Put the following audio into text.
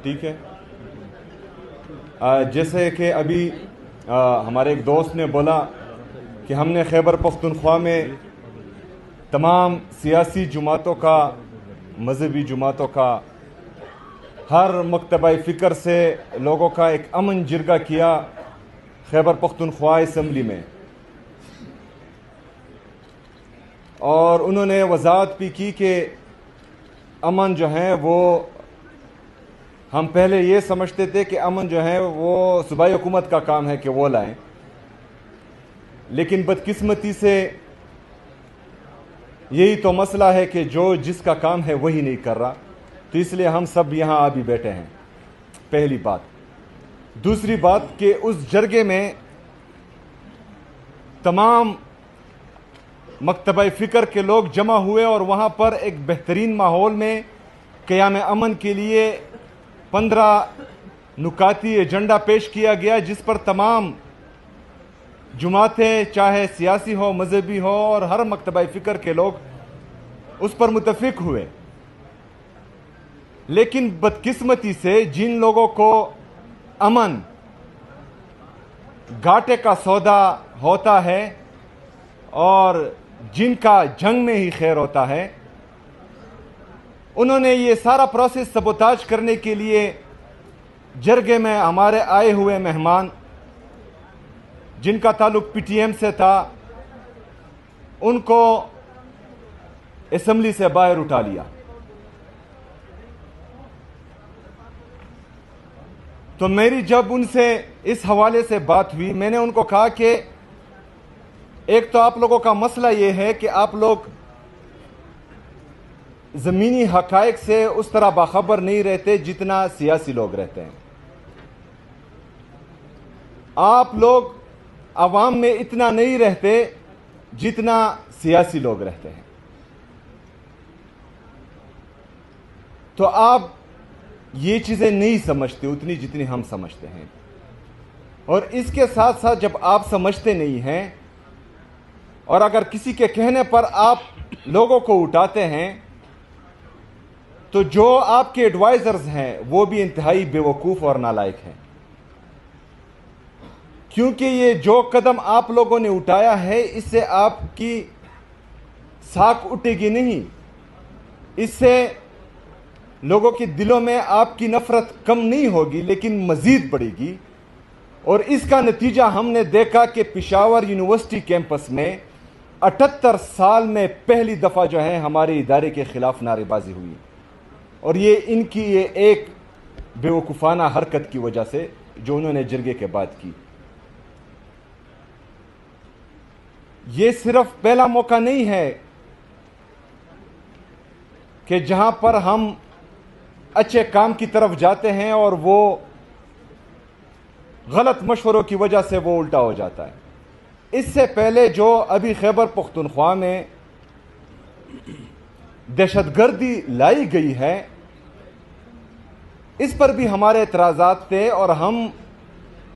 ٹھیک ہے. جیسے کہ ابھی ہمارے ایک دوست نے بولا کہ ہم نے خیبر پختونخوا میں تمام سیاسی جماعتوں کا، مذہبی جماعتوں کا، ہر مکتبہ فکر سے لوگوں کا ایک امن جرگہ کیا خیبر پختونخوا اسمبلی میں، اور انہوں نے وضاحت بھی کی کہ امن جو ہے وہ، ہم پہلے یہ سمجھتے تھے کہ امن جو ہے وہ صوبائی حکومت کا کام ہے کہ وہ لائیں، لیکن بدقسمتی سے یہی تو مسئلہ ہے کہ جو جس کا کام ہے وہی نہیں کر رہا، تو اس لیے ہم سب یہاں آ بھی بیٹھے ہیں. پہلی بات. دوسری بات کہ اس جرگے میں تمام مکتبہ فکر کے لوگ جمع ہوئے اور وہاں پر ایک بہترین ماحول میں قیام امن کے لیے 15 نکاتی ایجنڈا پیش کیا گیا، جس پر تمام جماعتیں، چاہے سیاسی ہو، مذہبی ہو، اور ہر مکتبہ فکر کے لوگ اس پر متفق ہوئے. لیکن بدقسمتی سے جن لوگوں کو امن گھاٹے کا سودا ہوتا ہے اور جن کا جنگ میں ہی خیر ہوتا ہے، انہوں نے یہ سارا پروسیس سبوتاج کرنے کے لیے جرگے میں ہمارے آئے ہوئے مہمان جن کا تعلق پی ٹی ایم سے تھا، ان کو اسمبلی سے باہر اٹھا لیا. تو میری جب ان سے اس حوالے سے بات ہوئی، میں نے ان کو کہا کہ ایک تو آپ لوگوں کا مسئلہ یہ ہے کہ آپ لوگ زمینی حقائق سے اس طرح باخبر نہیں رہتے جتنا سیاسی لوگ رہتے ہیں. آپ لوگ عوام میں اتنا نہیں رہتے جتنا سیاسی لوگ رہتے ہیں. تو آپ یہ چیزیں نہیں سمجھتے اتنی جتنی ہم سمجھتے ہیں. اور اس کے ساتھ ساتھ جب آپ سمجھتے نہیں ہیں اور اگر کسی کے کہنے پر آپ لوگوں کو اٹھاتے ہیں، تو جو آپ کے ایڈوائزرز ہیں وہ بھی انتہائی بے وقوف اور نالائق ہیں. کیونکہ یہ جو قدم آپ لوگوں نے اٹھایا ہے، اس سے آپ کی ساکھ اٹھے گی نہیں، اس سے لوگوں کے دلوں میں آپ کی نفرت کم نہیں ہوگی لیکن مزید بڑھے گی. اور اس کا نتیجہ ہم نے دیکھا کہ پشاور یونیورسٹی کیمپس میں 78 سال میں پہلی دفعہ جو ہے ہمارے ادارے کے خلاف نعرے بازی ہوئی، اور یہ ان کی یہ ایک بیوقوفانہ حرکت کی وجہ سے جو انہوں نے جرگے کے بعد کی. یہ صرف پہلا موقع نہیں ہے کہ جہاں پر ہم اچھے کام کی طرف جاتے ہیں اور وہ غلط مشوروں کی وجہ سے وہ الٹا ہو جاتا ہے. اس سے پہلے جو ابھی خیبر پختونخوا میں دہشت گردی لائی گئی ہے، اس پر بھی ہمارے اعتراضات تھے، اور ہم